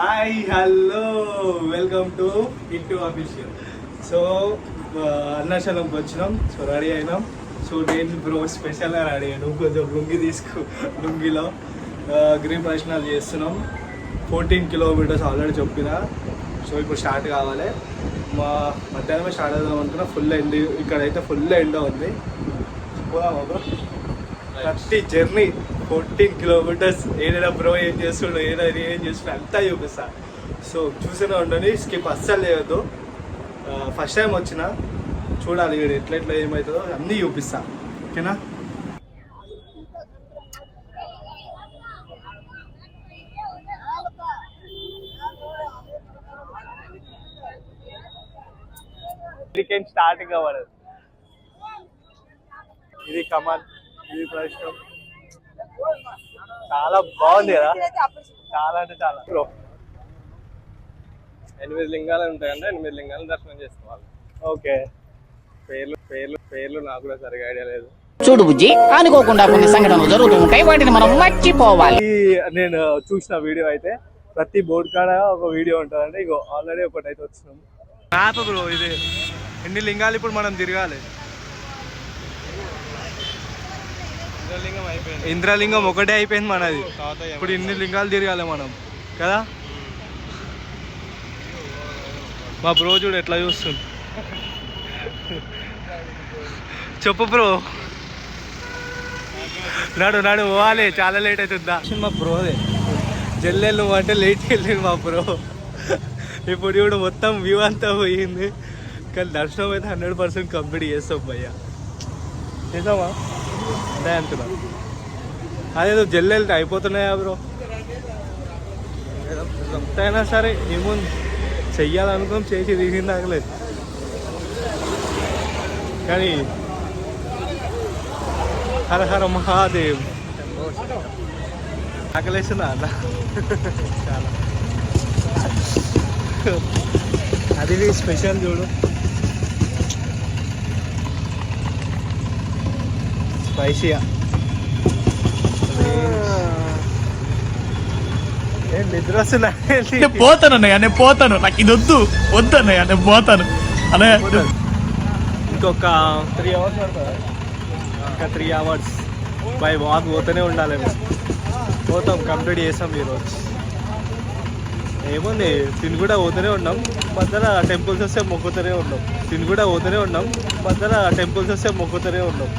Hi hello welcome to ఇటు official. So అరుణాచలంకి వచ్చినాం. So ready అయినాం. సో నేను బ్రో స్పెషల్గా రెడీ అయ్యాను. కొంచెం లుంగి లుంగిలో గిరి ప్రదర్శనలు చేస్తున్నాం. 14 కిలోమీటర్స్ ఆల్రెడీ చెప్పిన. సో ఇప్పుడు స్టార్ట్ కావాలి. మధ్యాహ్నమే స్టార్ట్ అవుదాం అనుకున్నా. ఫుల్ ఎండ్, ఇక్కడైతే ఫుల్ ఎండ ఉంది. పోదామా బ్రో? 30 journey 14 kilometres. ఏదైనా బ్రో ఏం చేస్తుండో, ఏం చేస్తుండో అంతా చూపిస్తా. సో చూస్తూనే ఉండండి, స్కిప్ అస్సలు చేయొద్దు. ఫస్ట్ టైం వచ్చిన, చూడాలి ఇక్కడ ఎట్లా ఏమవుతుందో అన్నీ చూపిస్తా. ఓకేనా? వీకెండ్ స్టార్టింగ్ అవ్వదు. ఇది కమాన్, ఇది ప్రశ్న చాలా బాగుంది కదా, చాలా అంటే చాలా. 8 లింగాలు ఉంటాయంటే 8 లింగాలను దర్శనం చేసుకోవాలి. ఓకే, పేర్లు నాకు కూడా సరిగా ఐడియా లేదు. చూడు బుజ్జి, అనుకోకుండా కొన్ని సంఘటనలు జరుగుతూ ఉంటాయి, వాటిని మనం మర్చిపోవాలి. నేను చూసిన వీడియో అయితే ప్రతి బోర్డు కాడ ఒక వీడియో ఉంటుంది. అంటే ఇగో ఆల్రెడీ ఒకటి అయితే వచ్చినాం. మ్యాప్ బ్రో ఇది. ఎన్ని లింగాలు ఇప్పుడు మనం తిరగాలి? ఇంద్రలింగం ఒకటే అయిపోయింది మనది. ఇప్పుడు ఇన్ని లింగాలు తిరగాలి మనం కదా. మా బ్రో చూడు ఎట్లా చూస్తుంది. చెప్పు బ్రో. నాడు పోవాలి, చాలా లేట్ అవుతుందా. మా బ్రోదే జల్లెళ్ళు అంటే లేట్కి వెళ్ళింది మా బ్రో. ఇప్పుడు చూడు మొత్తం వ్యూ అంతా పోయింది. కానీ దర్శనం అయితే 100% కంప్లీట్ చేస్తాం భయ్యా. చేసామా? అదే అంటున్నా. అదేదో జల్లెళ్ళు అయిపోతున్నాయా బ్రో? ఎంతైనా సరే ఏముంది, చెయ్యాలనుకోం, చేసి తీసింది ఆగలేదు. కానీ హర హర మహాదేవ్. ఆకలేసిందా అన్న? చాలా. అది స్పెషల్ చూడు, స్పైసీగా. నిద్ర వస్తున్నా. పోతానన్నయ్య, నేను పోతాను. నాకు ఇది వద్దన్నయ్య, నేను పోతాను అన్నయ్య. ఇంకొక 3 అవర్స్ పడుతుందా? ఇంకా 3 అవర్స్ బై వాక్ పోతూనే ఉండాలి. పోతాం, కంప్లీట్ చేస్తాం ఈరోజు. ఏముంది, తిని కూడా పోతూనే ఉన్నాం. మధ్యలో టెంపుల్స్ వస్తే మొక్కుతూనే ఉన్నాం. మధ్యలో టెంపుల్స్ వస్తే మొక్కుతూనే ఉన్నాం.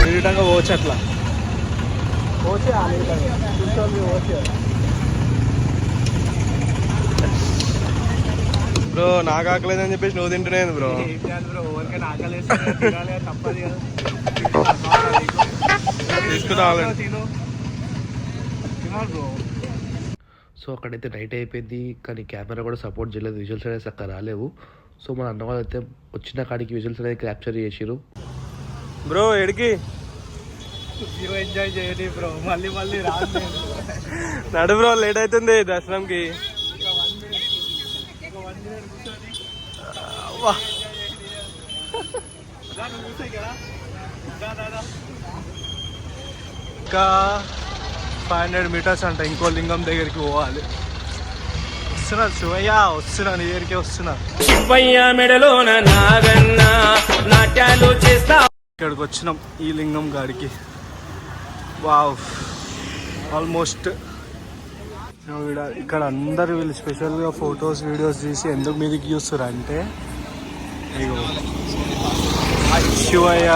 ఈ విధంగా పోవచ్చు, అట్లా పోతే బ్రో నాకు ఆకలేదని చెప్పేసి నువ్వు తింటున్నాను బ్రో. ఎవరికైనా ఆకలి తప్పదు కదా. సో అక్కడైతే నైట్ అయిపోయింది, కానీ కెమెరా కూడా సపోర్ట్ చేయలేదు, విజువల్స్ అనేది చక్కగా రాలేవు. సో మన అన్న వాళ్ళు అయితే వచ్చిన కాడికి విజువల్స్ అనేది క్యాప్చర్ చేసిరు. బ్రో ఎడికి ఎంజాయ్ చేయండి బ్రో, మళ్ళీ రాదు. నడు బ్రో, లేట్ అవుతుంది దర్శనంకి. ఇంకా 500 మీటర్స్ అంట, ఇంకో లింగం దగ్గరికి పోవాలి. వస్తున్నా శివయ్య, వస్తున్నా, నీ దగ్గరికి వస్తున్నా. ఇక్కడికి వచ్చినాం, ఈ లింగం గాడికి. Wow, almost. ఇక్కడ అందరు వీళ్ళు స్పెషల్గా ఫొటోస్ వీడియోస్ తీసి ఎందుకు మీదకి చూస్తారు అంటే, ఇగో శివయ్య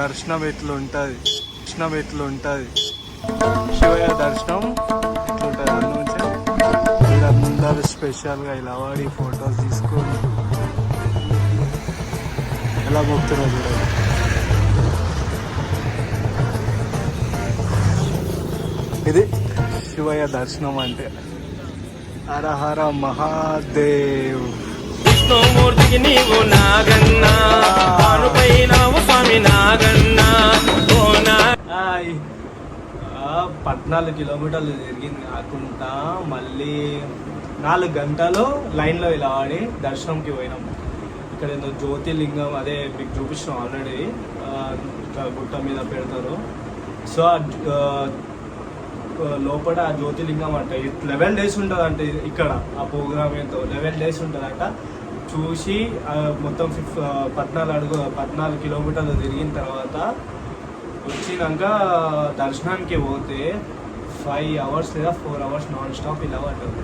దర్శనం ఎట్లుంటుంది, శివయ్య దర్శనం ఎట్లుంటుంది అందుంచి వీళ్ళందరూ స్పెషల్గా ఇలా వాడి ఫొటోస్ తీసుకొని ఎలా మొక్కుతున్నారు చూడండి. ఇది శివయ్య దర్శనం అంటే. హర హర మహాదేవ్. విష్ణుమూర్తికి నీవు నాగన్నా, స్వామి నాగన్నా. 14 కిలోమీటర్లు తిరిగింది కాకుండా మళ్ళీ 4 గంటలు లైన్లో ఇలా ఆడి దర్శనంకి పోయినాం. ఇక్కడ ఏదో జ్యోతిర్లింగం, అదే మీకు చూపించాం ఆల్రెడీ, గుట్ట మీద పెడతారు. సో లోపల ఆ జ్యోతిలింగం అంట 11 days ఉంటుంది అంటే ఇక్కడ ఆ ప్రోగ్రామ్ ఏంటో 11 days ఉంటుందంట. చూసి మొత్తం 14 కిలోమీటర్లు తిరిగిన తర్వాత వచ్చినాక దర్శనానికి పోతే 5 hours లేదా 4 hours నాన్ స్టాప్ ఇలా పడుతుంది.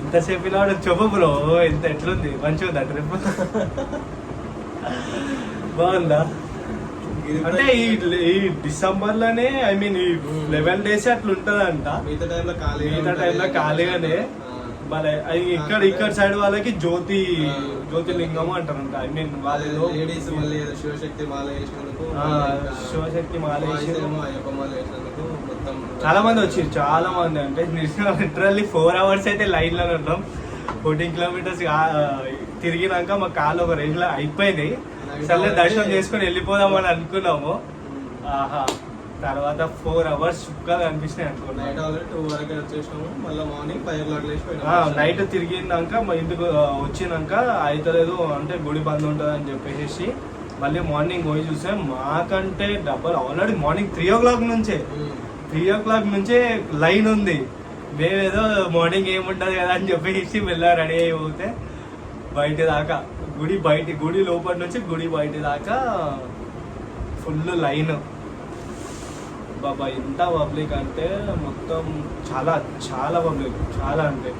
ఎంతసేపు ఇలా చెప్పు బ్రో, ఎట్లుంది? మంచిగా ఉందా ట్రిప్? బాగుందా? అంటే ఈ డిసెంబర్ లోనే ఐ మీన్ ఈ 11 days అట్లా ఉంటదంట. మిగతా టైంలో ఖాళీగానే భలే. ఇక్కడ సైడ్ వాళ్ళకి జ్యోతిలింగం అంటారంట. ఐ మీన్ వాళ్ళు లేడీస్ మళ్ళీ శివశక్తి మాల వేసినందుకు, శివశక్తి మాల వేసినందుకు, అయ్యప్ప మాల వేసినందుకు మొత్తం చాలా మంది వచ్చారు. చాలా మంది అంటే లిటరల్లీ 4 hours అయితే లైన్ లోనే ఉన్నాం. 14 kilometers తిరిగినాక మా కాళ్ళు ఒక రేంజ్ లో అయిపోయినాయి. సర్లే దర్శనం చేసుకుని వెళ్ళిపోదామని అనుకున్నాము. ఆహా, తర్వాత 4 hours చుక్కలు కనిపించినాయి అనుకున్నాం. నైట్ ఆల్రెడీ 2 వరకు వచ్చేసినాము. మళ్ళీ మార్నింగ్ 5 o'clock లేచిపోయినాం. నైట్ తిరిగినాక మా ఇంటికి వచ్చినాక అవుతలేదు అంటే గుడి బంద్ ఉంటుంది అని చెప్పేసి మళ్ళీ మార్నింగ్ పోయి చూస్తే మాకంటే డబ్బులు ఆల్రెడీ మార్నింగ్ 3 o'clock నుంచే 3 o'clock నుంచే లైన్ ఉంది. మేమేదో మార్నింగ్ ఏముంటుంది కదా అని చెప్పేసి మెల్ల రెడీ అయిపోతే బయట దాకా గుడి లోపల నుంచి గుడి బయట దాకా ఫుల్ లైన్. బాబా ఎంత పబ్లిక్ అంటే మొత్తం చాలా పబ్లిక్, చాలా అంటే